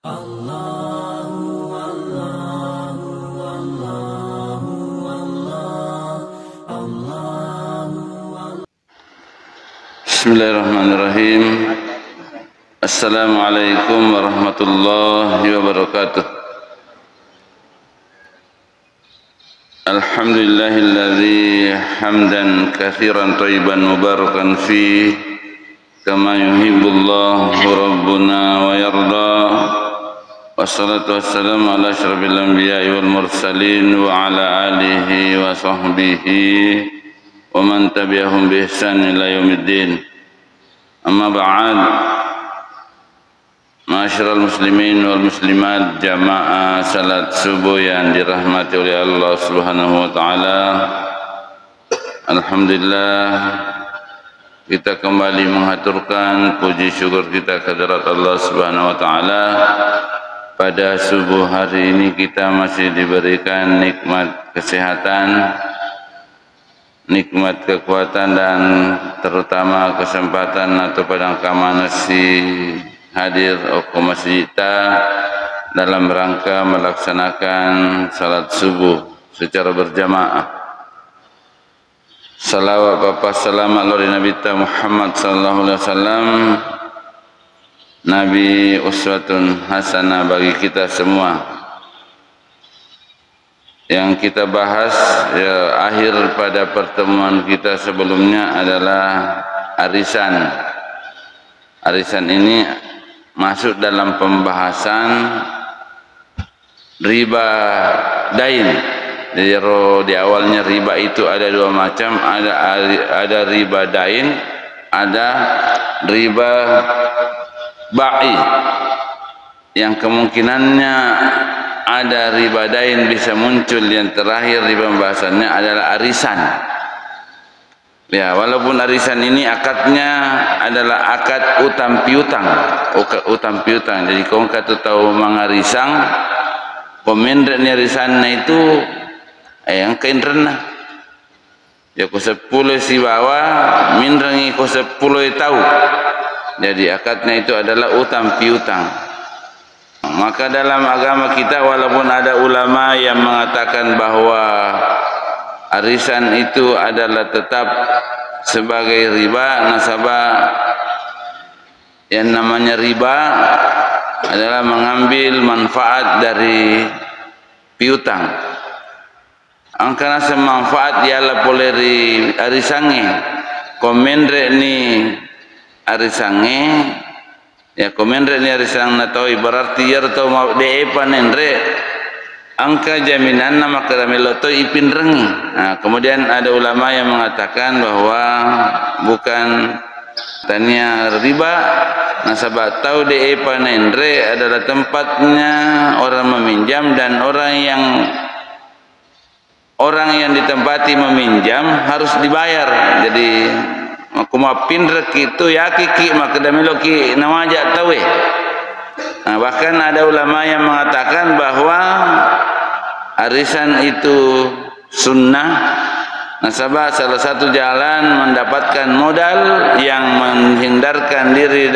Bismillahirrahmanirrahim. Assalamualaikum warahmatullahi wabarakatuh. Alhamdulillahilladzi hamdan katsiran thayyiban mubarakan fi kama yuhibbullahu rabbuna wa yarda. Wassalatu wassalamu ala asyrafil anbiya'i wal mursalin wa ala alihi wa sahbihi wa man tabi'ahum bi ihsan ila yaumiddin. Amma ba'd, ma'asyiral muslimin wal muslimat, jamaah salat subuh yang dirahmati oleh Allah Subhanahu wa taala. Alhamdulillah, kita kembali menghaturkan puji syukur kita kehadirat Allah Subhanahu wa taala. Pada subuh hari ini kita masih diberikan nikmat kesehatan, nikmat kekuatan, dan terutama kesempatan atau padang kamanasi hadir ke masjid dalam rangka melaksanakan salat subuh secara berjamaah. Salawat Bapak salamat lori Nabi Muhammad sallallahu alaihi wasallam, Nabi uswatun hasanah bagi kita semua. Yang kita bahas akhir pada pertemuan kita sebelumnya adalah arisan. Arisan ini masuk dalam pembahasan riba dain. Jadi di awalnya riba itu ada dua macam, ada riba dain, ada riba ba'i. Yang kemungkinannya ada riba dain bisa muncul. Yang terakhir di pembahasannya adalah arisan. Ya, walaupun arisan ini akadnya adalah akad utang piutang, utang piutang. Jadi kau kata tahu mangarisang, pemendek ni arisan itu yang kainrena. Ya ko 10 si bawa, mindrangi ko 10 tahu. Jadi akadnya itu adalah utang piutang. Maka dalam agama kita, walaupun ada ulama yang mengatakan bahwa arisan itu adalah tetap sebagai riba, nasabah yang namanya riba adalah mengambil manfaat dari piutang. Angkana semanfaat ialah poleri arisange, komendre ni arisange. Ya komendre ni arisang na tahu berarti ya tahu mau deepanendre angka jaminan nama keramelo to ipinrengi. Nah, kemudian ada ulama yang mengatakan bahwa bukan tanya riba, nasabah tahu deepanendre adalah tempatnya orang meminjam, dan orang yang ditempati meminjam harus dibayar. Jadi aku mau pinrek itu ya kiki maka damiloki nawajak tawe. Nah, bahkan ada ulama yang mengatakan bahwa arisan itu sunnah. Nasabah salah satu jalan mendapatkan modal yang menghindarkan diri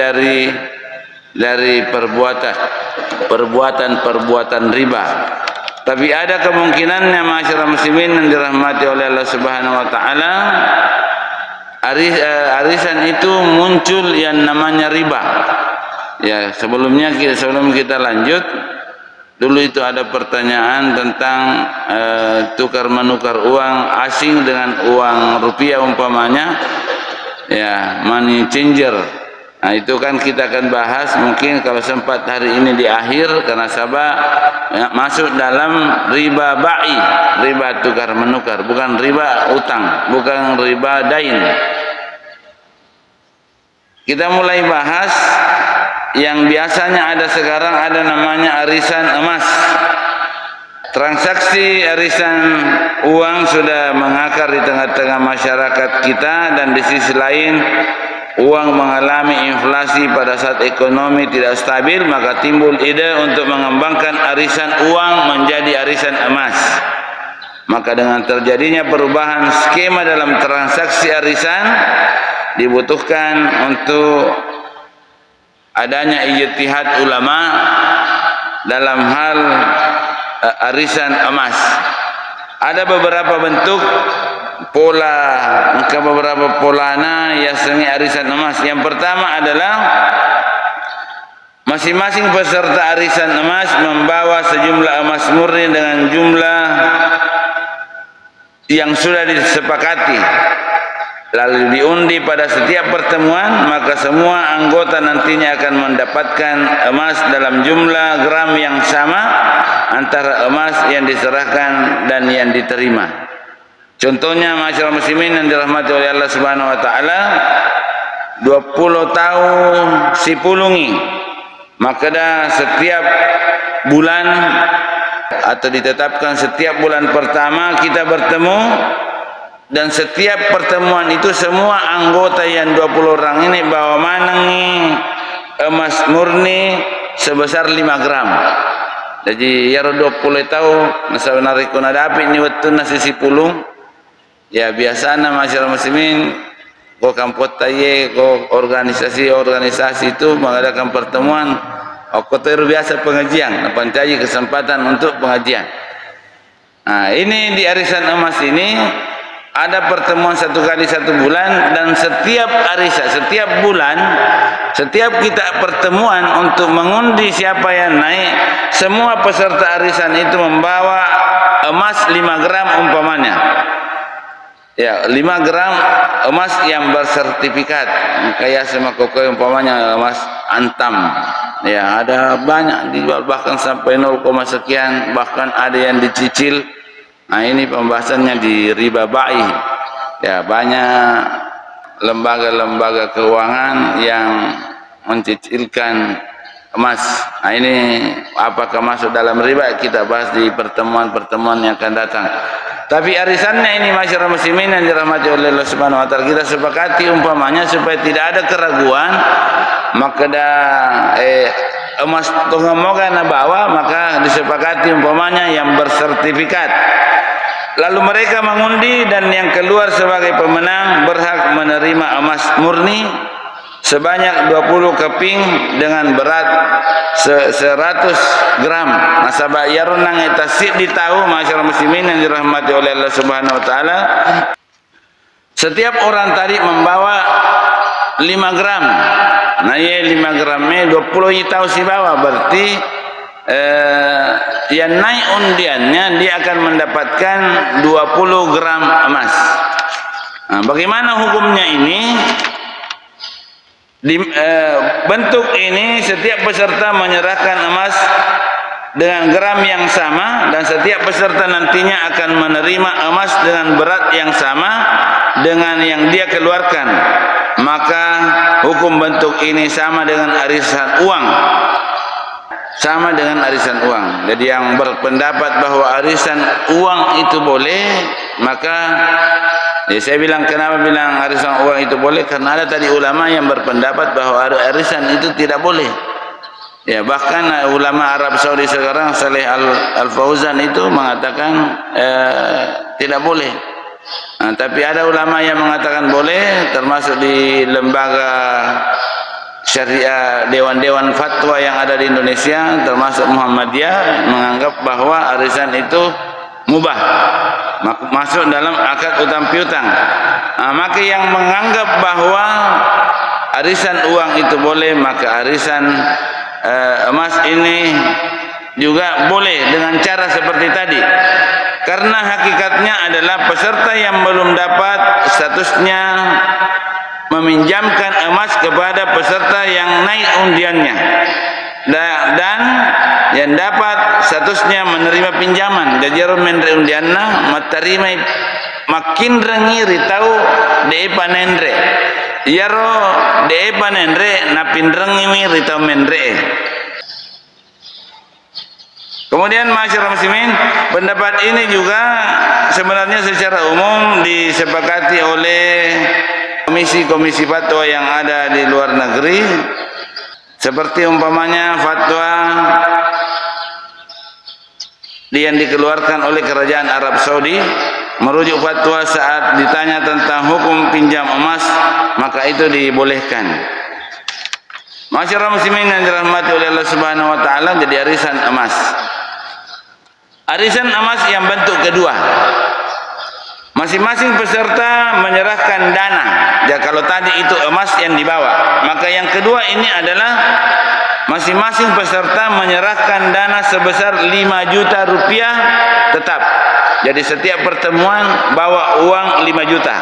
dari perbuatan riba. Tapi ada kemungkinannya masyarakat muslimin yang dirahmati oleh Allah Subhanahu wa taala, arisan itu muncul yang namanya riba. Ya, sebelum kita lanjut, dulu itu ada pertanyaan tentang tukar menukar uang asing dengan uang rupiah umpamanya, ya, money changer. Nah, itu kan kita akan bahas mungkin kalau sempat hari ini di akhir, karena sabah ya, masuk dalam riba ba'i, riba tukar menukar, bukan riba utang, bukan riba dain. Kita mulai bahas yang biasanya ada sekarang, ada namanya arisan emas. Transaksi arisan uang sudah mengakar di tengah-tengah masyarakat kita, dan di sisi lain uang mengalami inflasi pada saat ekonomi tidak stabil, maka timbul ide untuk mengembangkan arisan uang menjadi arisan emas. Maka dengan terjadinya perubahan skema dalam transaksi arisan, dibutuhkan untuk adanya ijtihad ulama dalam hal arisan emas. Ada beberapa bentuk pola, maka beberapa polana yasangi arisan emas. Yang pertama adalah masing-masing peserta arisan emas membawa sejumlah emas murni dengan jumlah yang sudah disepakati, lalu diundi pada setiap pertemuan, maka semua anggota nantinya akan mendapatkan emas dalam jumlah gram yang sama antara emas yang diserahkan dan yang diterima. Contohnya masyarakat muslimin yang dirahmati oleh Allah Subhanahu wa taala, 20 tahun sipulungi, maka dah setiap bulan atau ditetapkan setiap bulan pertama kita bertemu, dan setiap pertemuan itu semua anggota yang 20 orang ini bawa manangi emas murni sebesar 5 gram. Jadi ya 20 tahun nasa narikun ada api ni waktu nasi sipulung. Ya biasanya masyarakat muslimin ko kampot taye ko organisasi itu mengadakan pertemuan. Aku biasa pengajian, pantai kesempatan untuk pengajian. Nah, ini di arisan emas ini ada pertemuan 1 kali 1 bulan, dan setiap arisan, setiap bulan, setiap kita pertemuan untuk mengundi siapa yang naik, semua peserta arisan itu membawa emas 5 gram umpamanya. Ya, 5 gram emas yang bersertifikat. Kayak sama koko umpamanya emas antam. Ya, ada banyak dijual bahkan sampai 0, sekian, bahkan ada yang dicicil. Nah, ini pembahasannya di riba ba'i. Ya, banyak lembaga-lembaga keuangan yang mencicilkan emas. Nah, ini apakah masuk dalam riba, kita bahas di pertemuan-pertemuan yang akan datang. Tapi arisannya ini masyarakat muslimin yang dirahmati oleh Allah Subhanahu wa taala, kita sepakati umpamanya supaya tidak ada keraguan, maka dah emas tonggomoga na bawa, maka disepakati umpamanya yang bersertifikat. Lalu mereka mengundi, dan yang keluar sebagai pemenang berhak menerima emas murni sebanyak 20 keping dengan berat 100 gram. Nasabah yarun nang etasik ditahu masyarakat muslimin yang dirahmati oleh Allah Subhanahu wa taala. Setiap orang tadi membawa 5 gram. Nah, ye 5 gramnya 20 tahu si bawa, berarti yang naik undiannya dia akan mendapatkan 20 gram emas. Nah, bagaimana hukumnya ini? Di bentuk ini setiap peserta menyerahkan emas dengan gram yang sama, dan setiap peserta nantinya akan menerima emas dengan berat yang sama dengan yang dia keluarkan. Maka hukum bentuk ini sama dengan arisan uang. Sama dengan arisan uang. Jadi yang berpendapat bahwa arisan uang itu boleh, maka saya bilang, kenapa bilang arisan uang itu boleh? Karena ada tadi ulama yang berpendapat bahwa arisan itu tidak boleh. Ya, bahkan ulama Arab Saudi sekarang, Saleh Al-Fauzan itu mengatakan tidak boleh. Nah, tapi ada ulama yang mengatakan boleh, termasuk di lembaga syariah, dewan-dewan fatwa yang ada di Indonesia, termasuk Muhammadiyah, menganggap bahwa arisan itu mubah, masuk dalam akad utang piutang. Nah, maka yang menganggap bahwa arisan uang itu boleh, maka arisan emas ini juga boleh dengan cara seperti tadi. Karena hakikatnya adalah peserta yang belum dapat statusnya meminjamkan emas kepada peserta yang naik undiannya, dan yang dapat statusnya menerima pinjaman. Jadi menre undianna matarima makin rengiri tahu de panendre yaro de panendre na pinrengi ritau menre. Kemudian masyarakat muslimin, pendapat ini juga sebenarnya secara umum disepakati oleh komisi-komisi fatwa yang ada di luar negeri, seperti umpamanya fatwa yang dikeluarkan oleh kerajaan Arab Saudi. Merujuk fatwa saat ditanya tentang hukum pinjam emas, maka itu dibolehkan. Masyarakat muslimin yang dirahmati oleh Allah Subhanahu wa taala, jadi arisan emas. Arisan emas yang bentuk kedua. Masing-masing peserta menyerahkan dana. Ya, kalau tadi itu emas yang dibawa, maka yang kedua ini adalah masing-masing peserta menyerahkan dana sebesar 5 juta rupiah tetap. Jadi setiap pertemuan bawa uang 5 juta.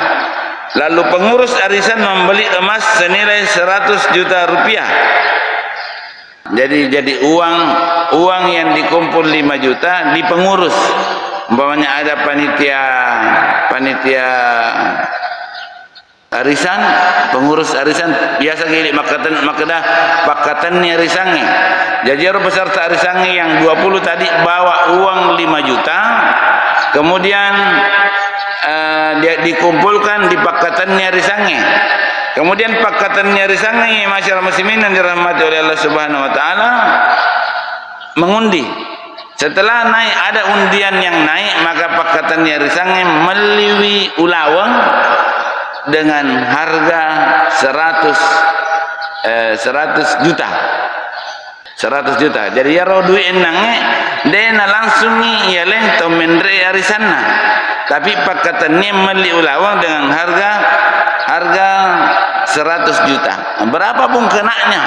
Lalu pengurus arisan membeli emas senilai 100 juta rupiah. Jadi uang yang dikumpul 5 juta di pengurus. Umpamanya ada panitia arisan, pengurus arisan biasa gili makadah pakatannya arisannya. Jadi peserta arisannya yang 20 tadi bawa uang 5 juta, kemudian dia dikumpulkan di pakatannya arisannya. Kemudian pakatannya arisannya masyarakat muslimin yang dirahmati oleh Allah Subhanahu wa taala mengundi. Setelah naik ada undian yang naik, maka pakatan yarisangnya meliwi ulawang dengan harga 100 juta. 100 juta. Jadi ya rodu enangnya dena langsung ya leng to mendre arisanna. Tapi pakatannya meli ulawang dengan harga 100 juta. Berapapun kenanya,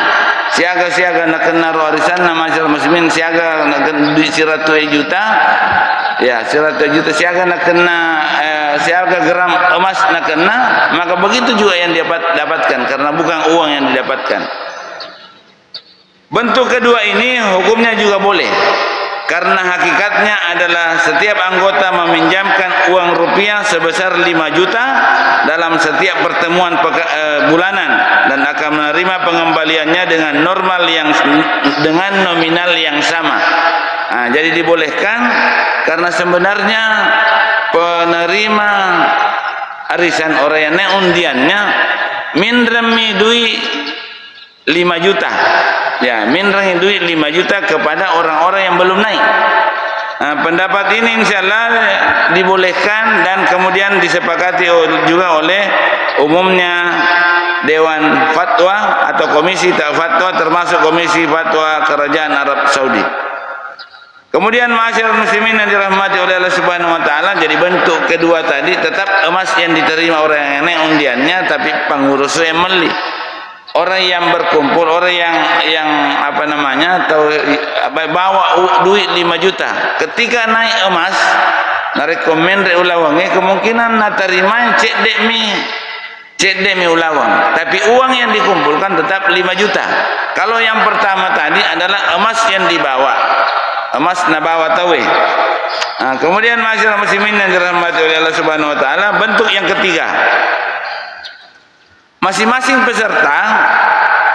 siaga nak kena arisan masyarakat muslimin, siaga nak kena duit 100 juta, ya 100 juta siaga nak kena siaga gram emas nak kena, maka begitu juga yang dia dapatkan karena bukan uang yang didapatkan. Bentuk kedua ini hukumnya juga boleh. Karena hakikatnya adalah setiap anggota meminjamkan uang rupiah sebesar 5 juta dalam setiap pertemuan bulanan dan akan menerima pengembaliannya dengan nominal yang sama. Nah, jadi dibolehkan karena sebenarnya penerima arisan orang yang undiannya minremi duit 5 juta. Ya, minrang duit 5 juta kepada orang-orang yang belum naik. Nah, pendapat ini insyaallah dibolehkan dan kemudian disepakati juga oleh umumnya Dewan Fatwa atau Komisi Fatwa, termasuk Komisi Fatwa Kerajaan Arab Saudi. Kemudian masyarakat muslimin yang dirahmati oleh Allah Subhanahu wa taala, jadi bentuk kedua tadi tetap emas yang diterima orang yang naik undiannya, tapi pengurusnya yang meli. Orang yang berkumpul, orang yang bawa duit 5 juta. Ketika naik emas, narekomen ulawangnya kemungkinan natarima cek demi ulawang. Tapi uang yang dikumpulkan tetap 5 juta. Kalau yang pertama tadi adalah emas yang dibawa, emas nabawa tawe. Nah, kemudian masyarakat muslimin yang dirahmati oleh Allah Subhanahu wa taala, bentuk yang ketiga. Masing-masing peserta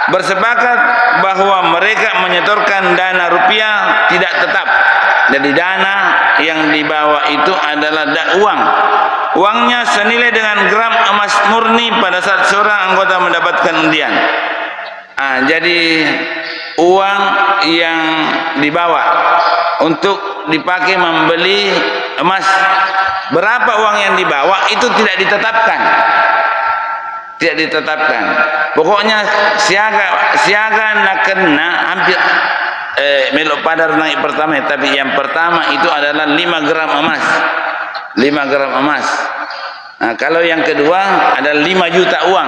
bersepakat bahwa mereka menyetorkan dana rupiah tidak tetap. Jadi dana yang dibawa itu adalah uang. Uangnya senilai dengan gram emas murni pada saat seorang anggota mendapatkan undian. Jadi uang yang dibawa untuk dipakai membeli emas, berapa uang yang dibawa itu tidak ditetapkan. Tidak ditetapkan. Pokoknya siaga nak kena hampir melok padar naik pertama, tapi yang pertama itu adalah 5 gram emas. 5 gram emas. Nah, kalau yang kedua ada 5 juta uang.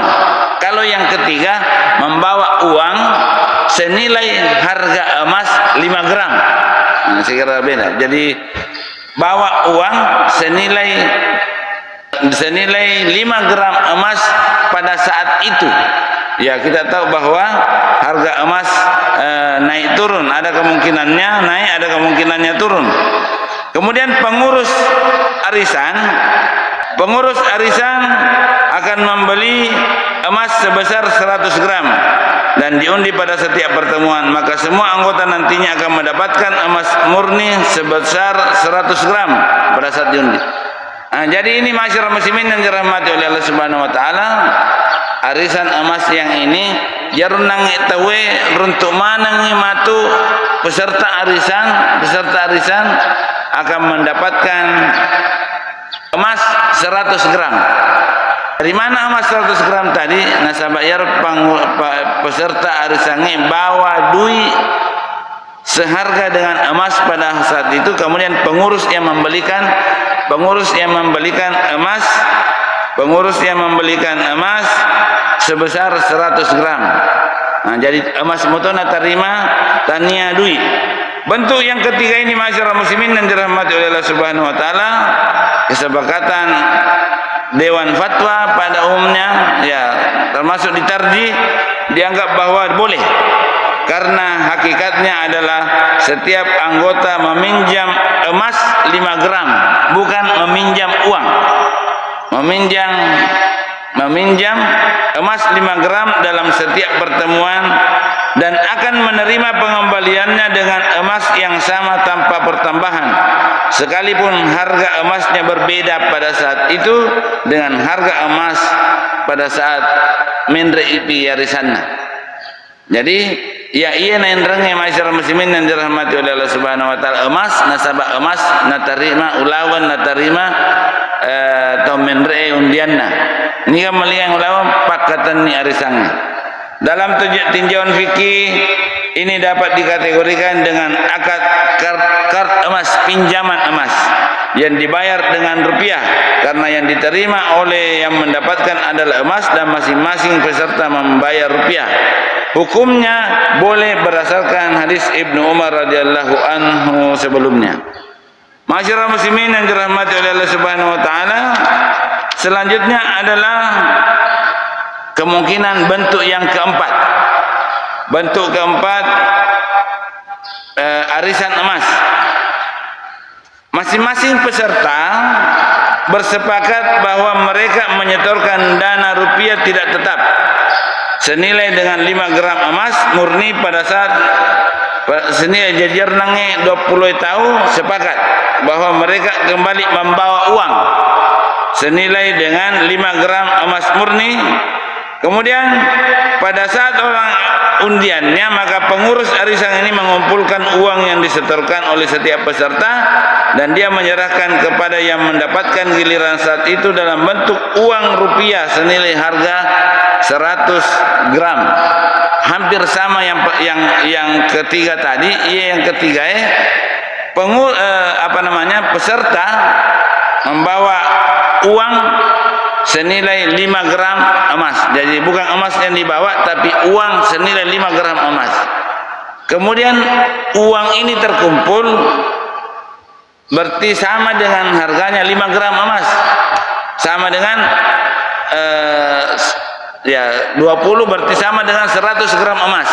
Kalau yang ketiga membawa uang senilai harga emas 5 gram. Nah, sekira beda. Jadi bawa uang senilai 5 gram emas pada saat itu. Ya, kita tahu bahwa harga emas naik turun, ada kemungkinannya naik, ada kemungkinannya turun. Kemudian pengurus arisan akan membeli emas sebesar 100 gram dan diundi pada setiap pertemuan, maka semua anggota nantinya akan mendapatkan emas murni sebesar 100 gram pada saat diundi. Nah, jadi ini masyarakat muslimin yang dirahmati oleh Allah Subhanahu wa taala, arisan emas yang ini jarunang tawe runtuk mana ngimatu peserta arisan akan mendapatkan emas 100 gram. Dari mana emas 100 gram tadi? Nasabah yar peserta arisannya bawa duit seharga dengan emas pada saat itu, kemudian pengurus yang membelikan emas sebesar 100 gram. Nah, jadi emas mutona terima tania duit. Bentuk yang ketiga ini masyarakat muslimin yang dirahmati oleh Allah Subhanahu wa taala, kesepakatan Dewan Fatwa pada umumnya ya termasuk ditarjih, dianggap bahwa boleh, karena hakikatnya adalah setiap anggota meminjam emas 5 gram, bukan meminjam uang. Meminjam emas 5 gram dalam setiap pertemuan dan akan menerima pengembaliannya dengan emas yang sama tanpa pertambahan, sekalipun harga emasnya berbeda pada saat itu dengan harga emas pada saat mendre ipi yarisanna. Jadi ya iya nendrengnya masyarakat muslimin yang dirahmati oleh Allah Subhanahu wa taala, emas nasabah emas natarima ulawan natarima atau mendre undianna. Ini kan melihat ulawan pakatan ni arisangnya. Dalam tinjauan fikih ini dapat dikategorikan dengan akad kard emas, pinjaman emas yang dibayar dengan rupiah, karena yang diterima oleh yang mendapatkan adalah emas dan masing-masing peserta membayar rupiah. Hukumnya boleh berdasarkan hadis Ibnu Umar radhiyallahu anhu sebelumnya. Masyarakat muslimin yang dirahmati oleh Allah Subhanahu wa taala, selanjutnya adalah kemungkinan bentuk yang keempat. Bentuk keempat, arisan emas. Masing-masing peserta bersepakat bahwa mereka menyetorkan dana rupiah tidak tetap senilai dengan 5 gram emas murni pada saat senilai jajar nange 20 tahun, sepakat bahwa mereka kembali membawa uang senilai dengan 5 gram emas murni. Kemudian pada saat orang undiannya, maka pengurus arisan ini mengumpulkan uang yang disetorkan oleh setiap peserta dan dia menyerahkan kepada yang mendapatkan giliran saat itu dalam bentuk uang rupiah senilai harga 100 gram. Hampir sama yang ketiga tadi. Yang ketiga peserta membawa uang senilai 5 gram emas. Jadi bukan emas yang dibawa, tapi uang senilai 5 gram emas. Kemudian uang ini terkumpul, berarti sama dengan harganya 5 gram emas, sama dengan 20 berarti sama dengan 100 gram emas.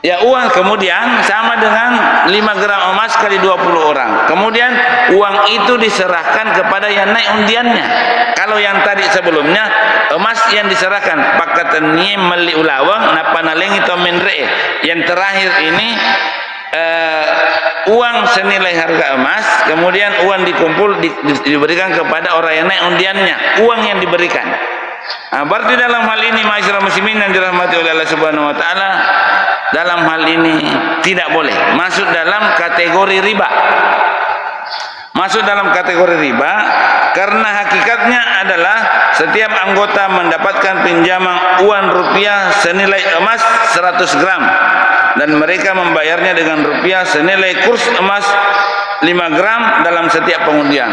Ya, uang kemudian sama dengan 5 gram emas kali 20 orang. Kemudian uang itu diserahkan kepada yang naik undiannya. Kalau yang tadi sebelumnya emas yang diserahkan pakatani meli ulawang napanalengi to menre. Yang terakhir ini uang senilai harga emas, kemudian uang dikumpul diberikan kepada orang yang naik undiannya. Uang yang diberikan. Nah, berarti dalam hal ini masyarakat muslimin yang dirahmati oleh Allah Subhanahu wa taala, dalam hal ini tidak boleh masuk dalam kategori riba. Masuk dalam kategori riba karena hakikatnya adalah setiap anggota mendapatkan pinjaman uang rupiah senilai emas 100 gram dan mereka membayarnya dengan rupiah senilai kurs emas 5 gram dalam setiap pengundian.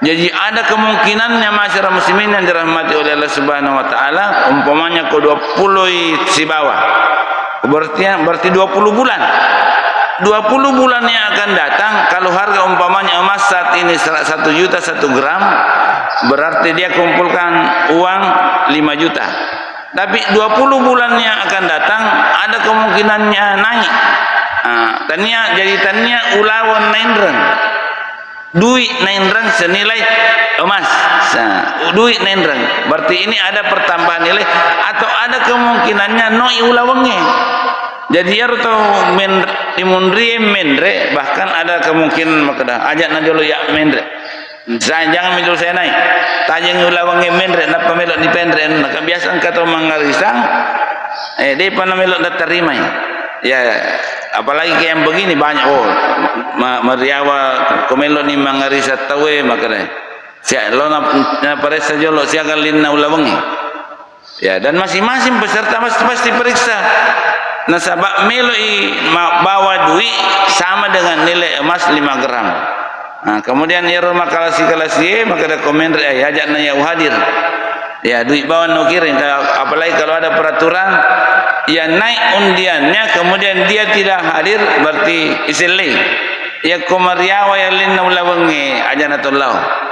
Jadi ada kemungkinannya masyarakat muslimin yang dirahmati oleh Allah Subhanahu wa taala, umpamanya ke 20 si bawah. Berarti 20 bulan. 20 bulan yang akan datang, kalau harga umpamanya emas saat ini 1 juta 1 gram, berarti dia kumpulkan uang 5 juta. Tapi 20 bulan yang akan datang ada kemungkinannya naik. Tania ulawan nainreng. Duit nainreng senilai emas. Duit nainreng. Berarti ini ada pertambahan nilai atau ada kemungkinannya noi ulawangnya. Jadi ya atau imundri mendre, bahkan ada kemungkinan makada ajak najolo ya mendre. Saya jangan minta saya naik. Tanya ulawangnya mendre napa melok di pendre nak biasa kata mangarisang. Dia pernah melok diterima ya. Apalagi kayak yang begini banyak meriawa komelok ni mangarisat tawe makada. Siak lo na periksa jolo siaga linna ulawangi. Ya, dan masing-masing peserta pasti periksa. Nasabak meloi bawa duit sama dengan nilai emas 5 gram. Nah, kemudian ya makalasi maka ada komen ajak nanya hadir. Ya, duit bawa no kirim. Apalagi kalau ada peraturan yang naik undiannya kemudian dia tidak hadir berarti isilai. Ya komariawa ya linna ulawangi ajanatullah.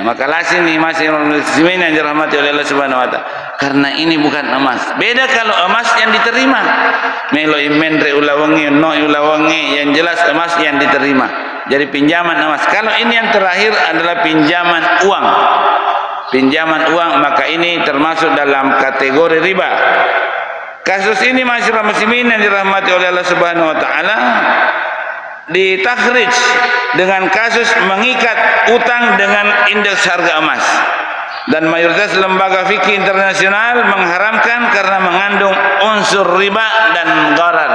Maka lasi ni masih muslimin yang dirahmati oleh Allah Subhanahu wa taala. Karena ini bukan emas. Beda kalau emas yang diterima. Melo imen re ulawangi, no ulawangi, yang jelas emas yang diterima. Jadi pinjaman emas. Kalau ini yang terakhir adalah pinjaman uang. Pinjaman uang maka ini termasuk dalam kategori riba. Kasus ini masyarakat muslimin yang dirahmati oleh Allah Subhanahu wa taala ditakhrij dengan kasus mengikat utang dengan indeks harga emas, dan mayoritas lembaga fikih internasional mengharamkan karena mengandung unsur riba dan gharar.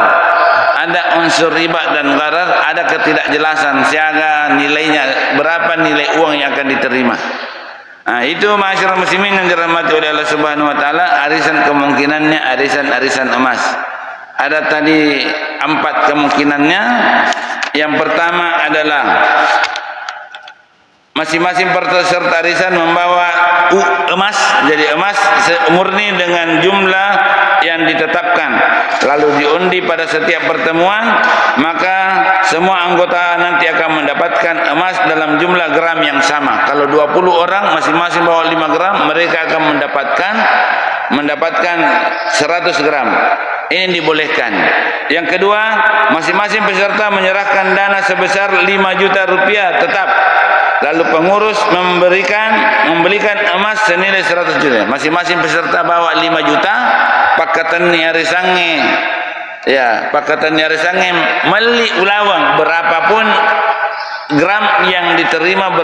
Ada unsur riba dan gharar, ada ketidakjelasan siaga nilainya berapa nilai uang yang akan diterima. Nah, itu masyarakat muslimin yang dirahmati oleh Allah Subhanahu wa taala, arisan kemungkinannya arisan emas. Ada tadi 4 kemungkinannya. Yang pertama adalah masing-masing peserta arisan membawa emas, jadi emas murni dengan jumlah yang ditetapkan, lalu diundi pada setiap pertemuan, maka semua anggota nanti akan mendapatkan emas dalam jumlah gram yang sama. Kalau 20 orang masing-masing bawa 5 gram, mereka akan mendapatkan 100 gram. Ini dibolehkan. Yang kedua, masing-masing peserta menyerahkan dana sebesar 5 juta rupiah tetap. Lalu pengurus membelikan emas senilai 100 juta. Masing-masing peserta bawa 5 juta. Pakatan arisange. Ya, pakatan arisange meli ulawang berapapun gram yang diterima,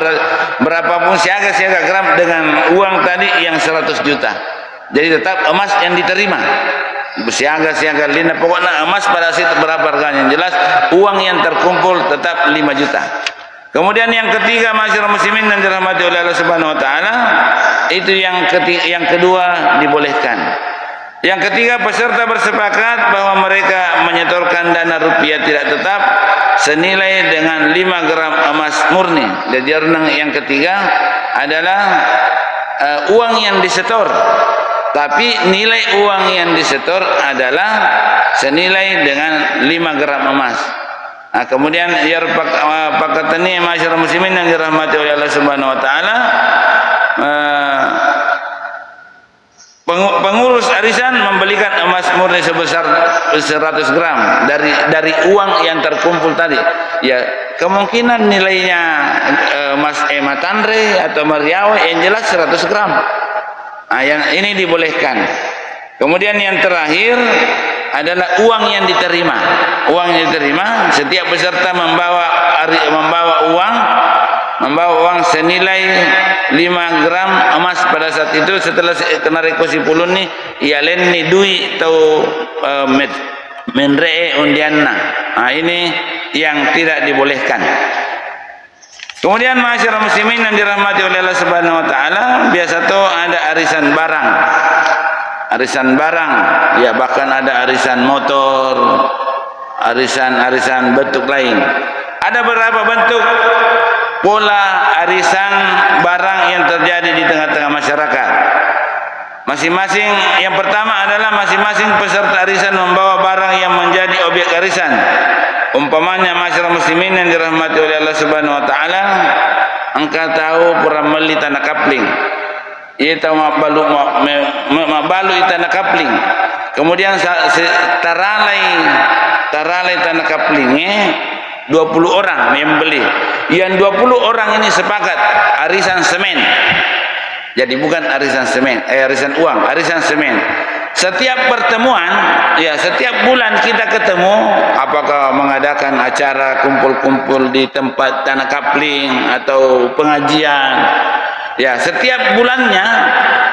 berapapun siaga gram dengan uang tadi yang 100 juta. Jadi tetap emas yang diterima. Siaga lina, pokoknya emas pada situ berapa harganya, yang jelas uang yang terkumpul tetap 5 juta. Kemudian yang ketiga masyarakat muslimin yang dirahmati oleh Allah Subhanahu wa taala, itu yang kedua dibolehkan. Yang ketiga, peserta bersepakat bahwa mereka menyetorkan dana rupiah tidak tetap senilai dengan 5 gram emas murni. Jadi yang ketiga adalah uang yang disetor, tapi nilai uang yang disetor adalah senilai dengan 5 gram emas. Nah, kemudian pakatani masyarakat muslimin yang dirahmati oleh Allah Subhanahu wa taala, pengurus arisan membelikan emas murni sebesar 100 gram dari uang yang terkumpul tadi. Ya, kemungkinan nilainya emas ematandre atau mariawe yang jelas 100 gram. Nah, yang ini dibolehkan. Kemudian yang terakhir adalah uang yang diterima. Uang yang diterima, setiap peserta membawa uang senilai 5 gram emas pada saat itu. Setelah kena rekosi pulun ni ialen ni duit atau menree undianna. Nah, ini yang tidak dibolehkan. Kemudian masyarakat muslimin yang dirahmati oleh Allah Subhanahu wa taala, biasa tuh ada arisan barang. Arisan barang, ya bahkan ada arisan motor, arisan bentuk lain. Ada beberapa bentuk pola arisan barang yang terjadi di tengah-tengah masyarakat. Masing-masing, yang pertama adalah masing-masing peserta arisan membawa barang yang menjadi objek arisan. Umpamanya masyarakat muslimin yang dirahmati oleh Allah Subhanahu wa taala, engkau tahu pernah beli tanah kapling. Ia tahu mabalu tanah kapling. Kemudian taralai tanah kaplingnya 20 orang yang beli. Yang 20 orang ini sepakat arisan semen. Jadi bukan arisan semen, arisan uang, arisan semen. Setiap pertemuan, ya setiap bulan kita ketemu, apakah mengadakan acara kumpul-kumpul di tempat tanah kapling atau pengajian. Ya, setiap bulannya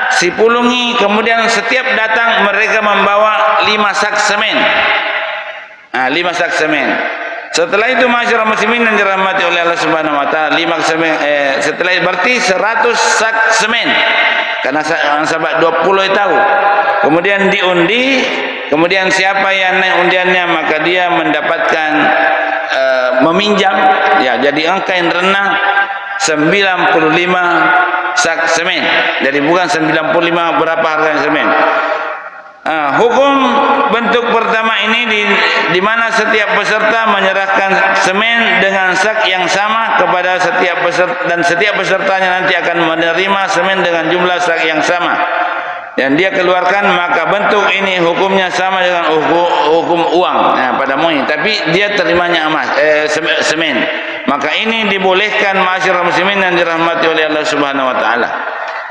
si pulungi, kemudian setiap datang mereka membawa 5 sak semen. Nah, 5 sak semen. Setelah itu masyarakat muslimin yang dirahmati oleh Allah Subhanahu wa taala, 5 semen, setelah itu berarti 100 sak semen. Karena sahabat 20 tahu. Kemudian diundi, kemudian siapa yang naik undiannya maka dia mendapatkan meminjam, ya, jadi angka yang rendah 95 sak semen. Jadi bukan 95 berapa harga semen. Hukum bentuk pertama ini di mana setiap peserta menyerahkan semen dengan sak yang sama kepada setiap peserta, dan setiap pesertanya nanti akan menerima semen dengan jumlah sak yang sama yang dia keluarkan. Maka bentuk ini hukumnya sama dengan hukum uang pada moin, tapi dia terimanya emas, semen. Maka ini dibolehkan masyarakat muslimin yang dirahmati oleh Allah Subhanahu wa taala.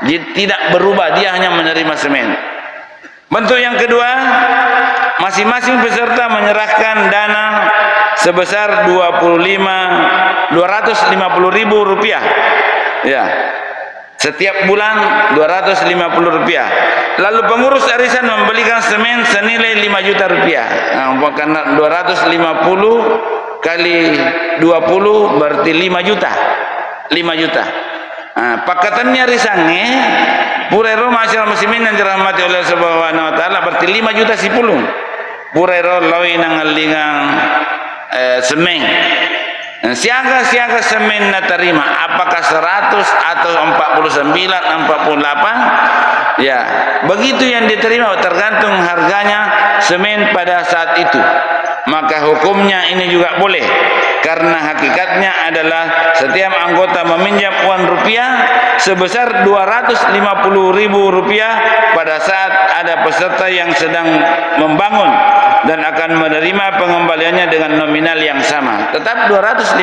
Dia tidak berubah, dia hanya menerima semen. Bentuk yang kedua, masing-masing peserta menyerahkan dana sebesar 250.000 rupiah. Ya. Setiap bulan 250 rupiah. Lalu pengurus arisan membelikan semen senilai 5 juta rupiah. Karena 250 kali 20 berarti 5 juta. 5 juta. Pakatannya risangnya purero masyarakat muslimin yang dirahmati oleh Subhanahu wa taala berarti 5 juta 10. Purero lawi nangalingang semen. Siaga semen na terima apakah 100 atau 49 48, ya begitu yang diterima tergantung harganya semen pada saat itu. Maka hukumnya ini juga boleh, karena hakikatnya adalah setiap anggota meminjam uang rupiah sebesar 250.000 rupiah pada saat ada peserta yang sedang membangun dan akan menerima pengembaliannya dengan nominal yang sama, tetap 250.000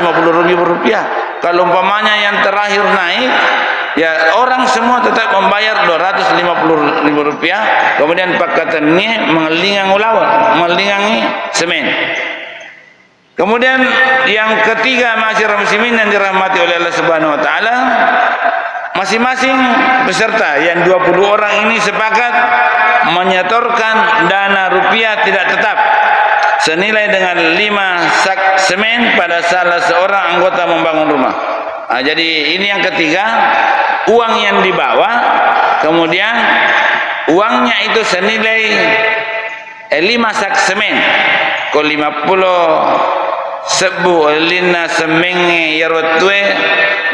rupiah. Kalau umpamanya yang terakhir naik, ya orang semua tetap membayar 250.000 rupiah. Kemudian pakatannya mengelingangi semen. Kemudian yang ketiga masyarakat muslimin yang dirahmati oleh Allah Subhanahu wa taala, masing-masing peserta yang 20 orang ini sepakat menyetorkan dana rupiah tidak tetap senilai dengan 5 sak semen pada salah seorang anggota membangun rumah. Jadi ini yang ketiga, uang yang dibawa, kemudian uangnya itu senilai 5 sak semen. Ko 50 sebu lina semenge yarotwe,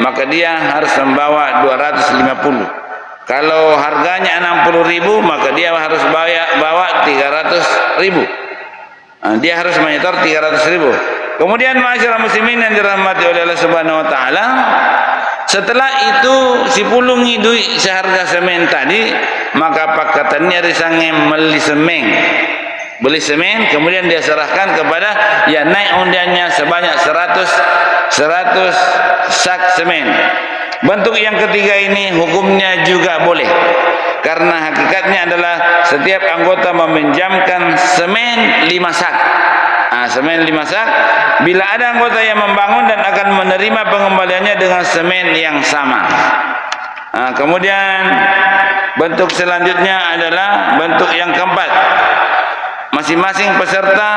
maka dia harus membawa 250. Kalau harganya 60.000, maka dia harus bawa 300.000. Dia harus menyetor 300.000. Kemudian masyarakat muslimin yang dirahmati oleh Allah Subhanahu wa taala, setelah itu si pulungi duit seharga semen tadi, maka pakatannya risangnya beli semen, kemudian dia serahkan kepada yang naik undiannya sebanyak 100 sak semen. Bentuk yang ketiga ini hukumnya juga boleh, karena hakikatnya adalah setiap anggota meminjamkan semen 5 sak. Semen 5 sak. Bila ada anggota yang membangun dan akan menerima pengembaliannya dengan semen yang sama. Kemudian bentuk selanjutnya adalah bentuk yang keempat. Masing-masing peserta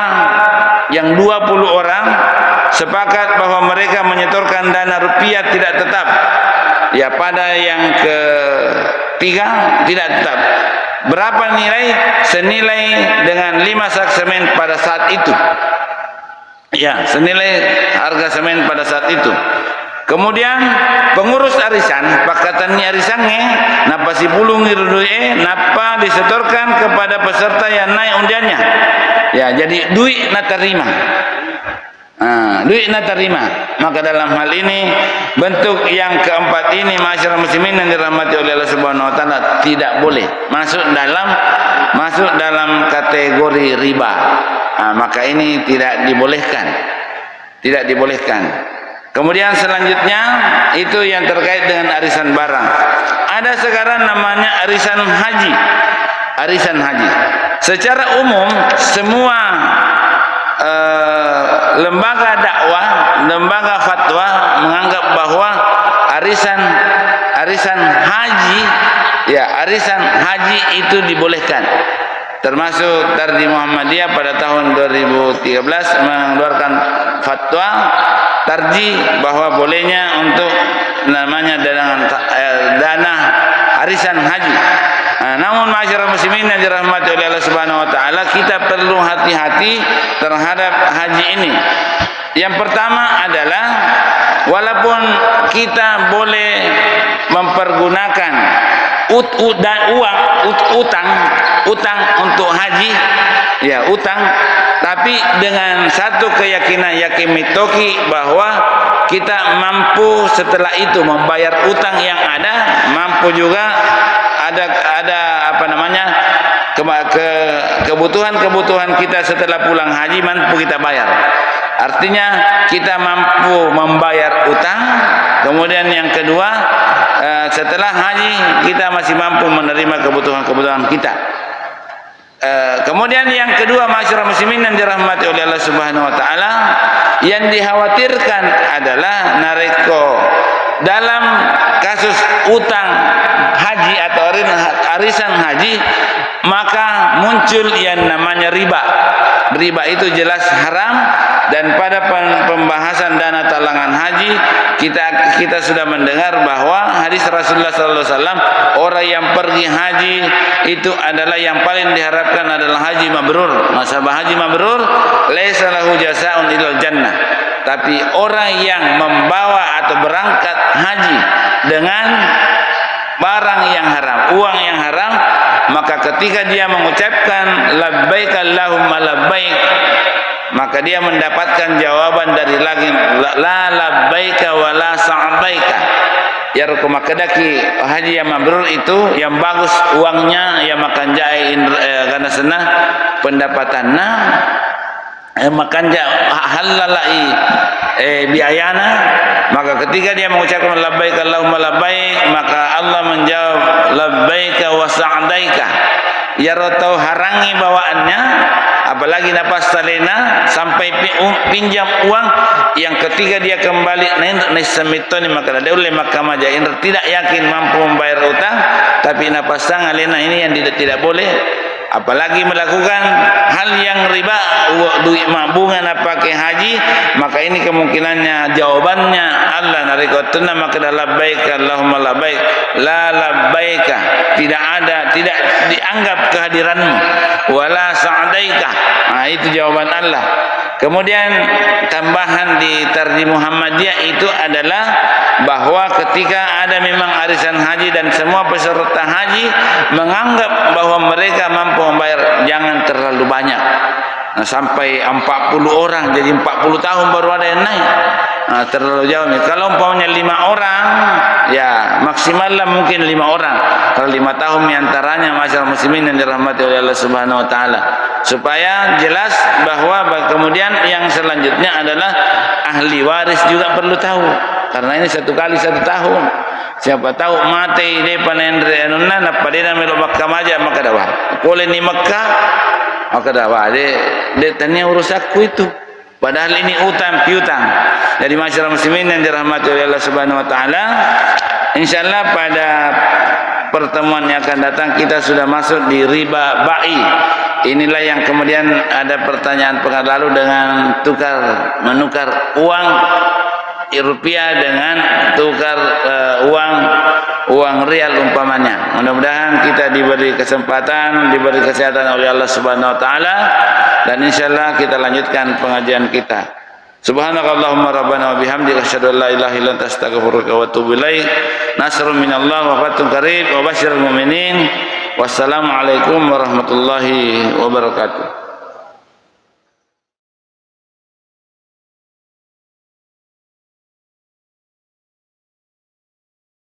yang 20 orang sepakat bahwa mereka menyetorkan dana rupiah tidak tetap. Ya, pada yang ketiga tidak tetap. Berapa nilai? Senilai dengan 5 sak semen pada saat itu. Ya, senilai harga semen pada saat itu. Kemudian pengurus arisan, pakatannya arisannya, napa si pulung irudue, napa disetorkan kepada peserta yang naik undiannya. Ya, jadi duit na terima. Duit na terima. Maka dalam hal ini bentuk yang keempat ini masyarakat muslimin yang dirahmati oleh Allah Subhanahu wa taala tidak boleh masuk dalam kategori riba. Maka ini tidak dibolehkan. Tidak dibolehkan. Kemudian selanjutnya itu yang terkait dengan arisan barang. Ada sekarang namanya arisan haji. Arisan haji. Secara umum semua lembaga dakwah, lembaga fatwa menganggap bahwa arisan haji, ya, arisan haji itu dibolehkan. Termasuk Tardi Muhammadiyah pada tahun 2013 mengeluarkan fatwa tarjih bahwa bolehnya untuk namanya dana arisan haji. Namun masyarakat muslimin yang dirahmati oleh Allah Subhanahu wa taala, kita perlu hati-hati terhadap haji ini. Yang pertama adalah walaupun kita boleh mempergunakan utang untuk haji, ya utang, tapi dengan satu keyakinan yakin mitoki bahwa kita mampu setelah itu membayar utang yang ada, mampu juga ada apa namanya kebutuhan kita setelah pulang haji mampu kita bayar. Artinya kita mampu membayar utang. Kemudian yang kedua, setelah haji kita masih mampu menerima kebutuhan kita. Kemudian yang kedua, masyarakat muslimin yang dirahmati oleh Allah Subhanahu wa taala, yang dikhawatirkan adalah nareko dalam kasus utang haji atau arisan haji, maka muncul yang namanya riba. Riba itu jelas haram, dan pada pembahasan dana talangan haji kita sudah mendengar bahwa hadis Rasulullah SAW, orang yang pergi haji itu adalah yang paling diharapkan adalah haji mabrur. Nasabah haji mabrur laisa lahu jazaa'un illal jannah. Tapi orang yang membawa atau berangkat haji dengan barang yang haram, uang yang haram, maka ketika dia mengucapkan labbaik Allahumma labbaik, maka dia mendapatkan jawaban dari langit, la labbaika wa la sa'daika. Ya maka daki haji yang mabrur itu yang bagus uangnya, yang makan jain karena senang pendapatannya, makan halalai biayana, maka ketika dia mengucapkan labbaik Allahumma labbaik, maka Allah menjawab labbaika wa sa'daika. Ya rotau harangi bawaannya, apalagi napas salena sampai pinjam uang, yang ketiga dia kembali nesamitoni maka ada oleh mahkamah jain tidak yakin mampu membayar utang, tapi napas sangalena ini yang tidak boleh. Apalagi melakukan hal yang riba, duit bunga nak pakai haji, maka ini kemungkinannya jawabannya Allah narikotuna maka labbaik Allahumma labbaik la labbaika, tidak dianggap kehadiranmu, wala sa'daika. Itu jawaban Allah. Kemudian tambahan di Tarjih Muhammadiyah itu adalah bahwa ketika ada memang arisan haji dan semua peserta haji menganggap bahwa mereka mampu membayar, jangan terlalu banyak. Sampai 40 orang, jadi 40 tahun baru ada yang naik. Terlalu jauh nih. Kalau umpamanya 5 orang, ya maksimal lah mungkin 5 orang. Kalau 5 tahun diantaranya masyarakat muslimin yang dirahmati oleh Allah Subhanahu wa taala. Supaya jelas bahwa kemudian yang selanjutnya adalah ahli waris juga perlu tahu. Karena ini 1 kali 1 tahun. Siapa tahu mati ini panendre anunna napadina melo Makkah maja maka dawa. Boleh ni Makkah maka dawa dia tanya urusanku itu. Padahal ini utang piutang. Jadi masyarakat muslimin yang dirahmati oleh Allah Subhanahu wa taala, insyaallah pada pertemuan yang akan datang kita sudah masuk di riba ba'i. Inilah yang kemudian ada pertanyaan pekan lalu dengan menukar uang rupiah dengan tukar uang rial umpamanya. Mudah-mudahan kita diberi kesempatan, diberi kesehatan oleh Allah Subhanahu wa taala, dan insyaallah kita lanjutkan pengajian kita. Subhanakallahumma rabbana wa bihamdika asyhadu an la ilaha illa anta astaghfiruka wa atubu ilaik. Nasrun minallah wa fathun qarib wa basyiril mu'minin. Wassalamualaikum warahmatullahi wabarakatuh.